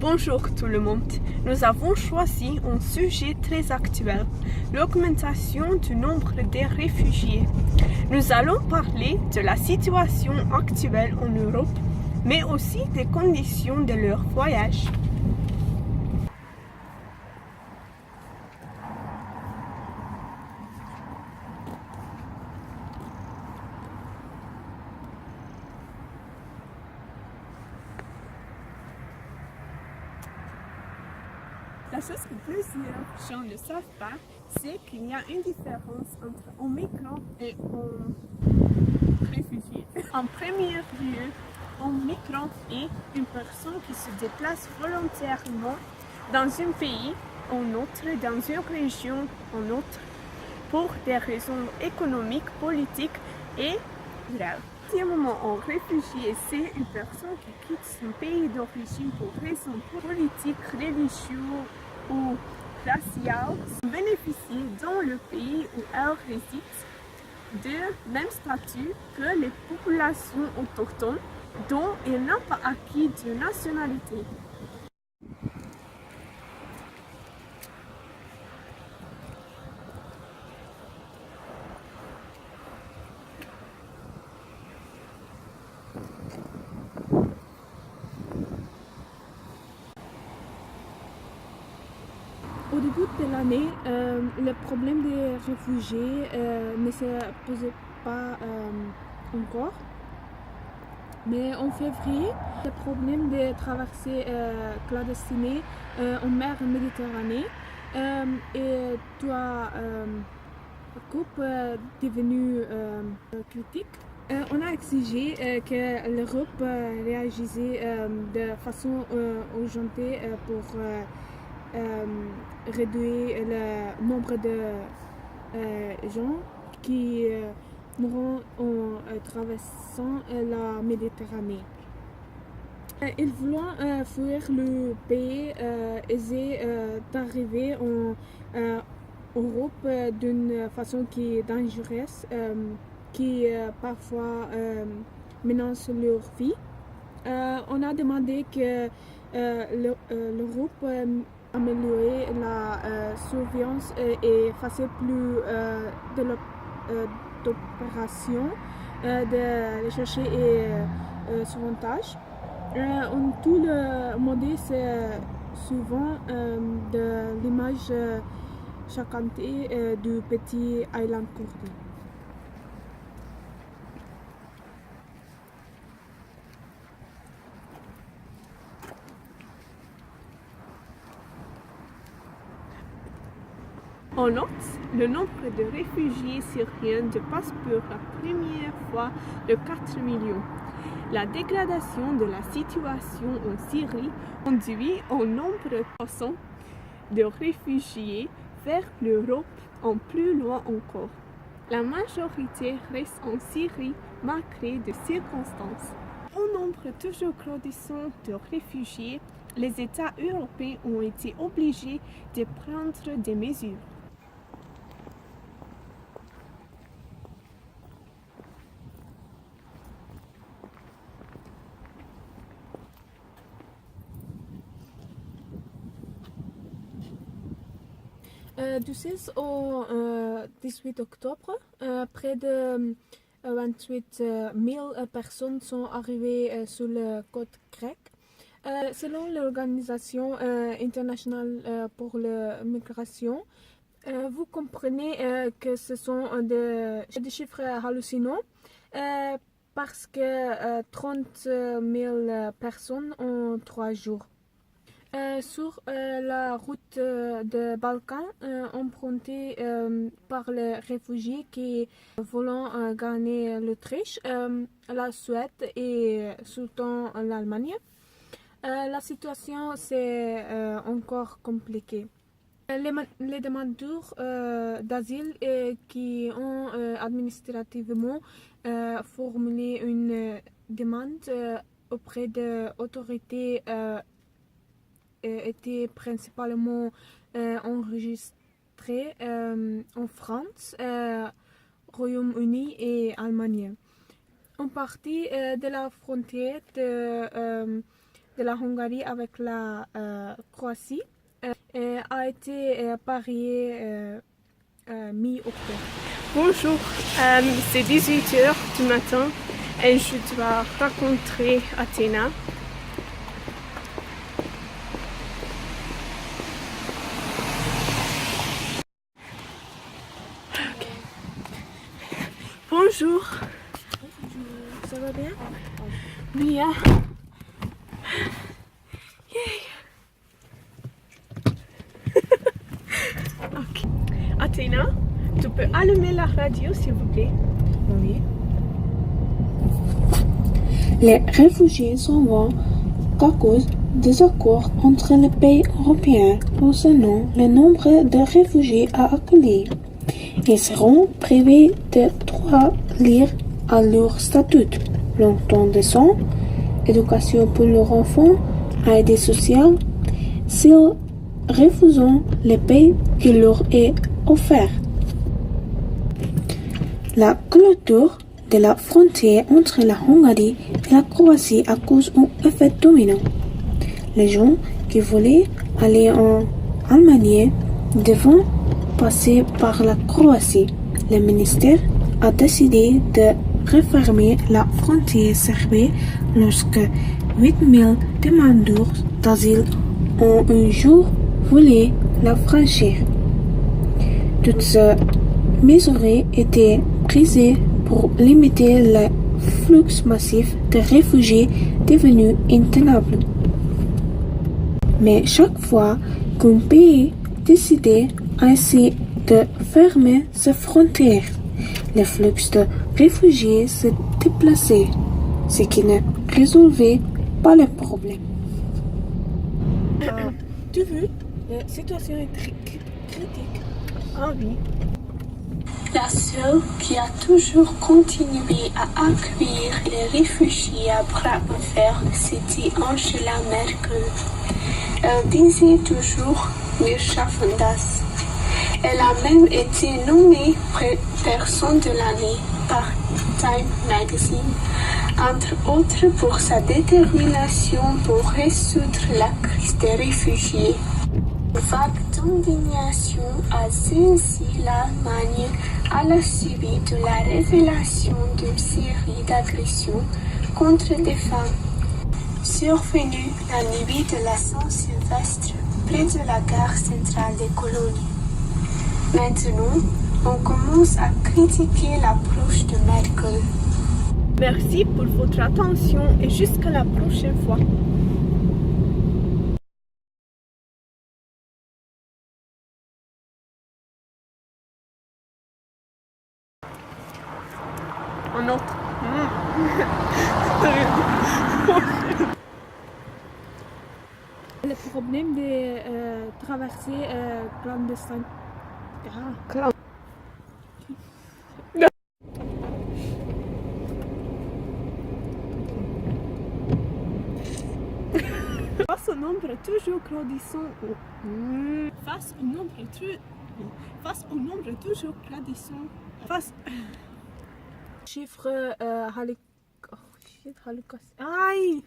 Bonjour tout le monde. Nous avons choisi un sujet très actuel, l'augmentation du nombre des réfugiés. Nous allons parler de la situation actuelle en Europe, mais aussi des conditions de leur voyage. La chose que plusieurs gens ne savent pas, c'est qu'il y a une différence entre un migrant et un réfugié. En premier lieu, un migrant est une personne qui se déplace volontairement dans un pays, en autre, dans une région, en autre, pour des raisons économiques, politiques et culturelles. Deuxièmement, un réfugié, c'est une personne qui quitte son pays d'origine pour raisons politiques, religieuses ou raciales, sans bénéficier dans le pays où elle réside du même statut que les populations autochtones dont il n'a pas acquis de nationalité. Au début de l'année, le problème des réfugiés ne se posait pas encore. Mais en février, le problème des traversées clandestines en mer Méditerranée doit coupe devenue critique. On a exigé que l'Europe réagisse de façon urgente pour réduire le nombre de gens qui mourront en traversant la Méditerranée. Ils voulaient fuir le pays essayer d'arriver en Europe d'une façon qui est dangereuse, qui parfois menace leur vie. On a demandé que l'Europe améliorer la surveillance et fasse plus d'opérations de recherche et sauvetage. En tout le monde, c'est souvent de l'image choquante du petit island courdi. En note, le nombre de réfugiés syriens dépasse pour la première fois les 4 millions. La dégradation de la situation en Syrie conduit un nombre croissant de réfugiés vers l'Europe en plus loin encore. La majorité reste en Syrie malgré des circonstances. Au nombre toujours grandissant de réfugiés, les États européens ont été obligés de prendre des mesures. Du 16 au 18 octobre, près de 28 000 personnes sont arrivées sur la côte grecque. Selon l'Organisation internationale pour la migration, vous comprenez que ce sont des chiffres hallucinants parce que 30 000 personnes en 3 jours. Sur la route des Balkans, empruntée par les réfugiés qui voulaient gagner l'Autriche, la Suède et surtout l'Allemagne, la situation c'est encore compliquée. Les demandeurs d'asile qui ont administrativement formulé une demande auprès des autorités étaient principalement enregistrés en France, Royaume-Uni et Allemagne. En partie de la frontière de de la Hongrie avec la Croatie a été parié mi-octobre. Bonjour, c'est 18 h du matin et je dois rencontrer Athéna. Okay. Bonjour. Ça va bien? Bien. Okay. Athéna, tu peux allumer la radio s'il vous plaît? Oui. Les réfugiés s'en vont à cause des accords entre les pays européens concernant le nombre de réfugiés à accueillir. Ils seront privés de droits liés à leur statut, longtemps de sang, éducation pour leurs enfants, aide sociale, s'ils refusent les pays qui leur est offert. La clôture de la frontière entre la Hongrie et la Croatie a causé un effet domino. Les gens qui voulaient aller en Allemagne devaient passer par la Croatie. Le ministère a décidé de refermer la frontière serbe lorsque 8000 demandeurs d'asile ont un jour voulu la franchir. Toutes ces mesures étaient prises pour limiter le flux massif de réfugiés devenu intenable. Mais chaque fois qu'un pays décidait ainsi de fermer ses frontières, le flux de réfugiés se déplaçait, ce qui ne résolvait pas le problème. Tu veux? La situation est très critique. Ah oui. La seule qui a toujours continué à accueillir les réfugiés à bras ouverts, c'était Angela Merkel. Elle disait toujours « Wir schaffen das ». Elle a même été nommée personne de l'année par Time Magazine, entre autres pour sa détermination pour résoudre la crise des réfugiés. Une vague d'indignation a saisi l'Allemagne à la suite de la révélation d'une série d'agressions contre des femmes survenues la nuit de la Saint-Sylvestre près de la gare centrale des colonies. Maintenant, on commence à critiquer l'approche de Merkel. Merci pour votre attention et jusqu'à la prochaine fois. Un autre. Le problème de traverser clandestin. Face au nombre toujours grandissant, Chiffre Holocaust. Aïe!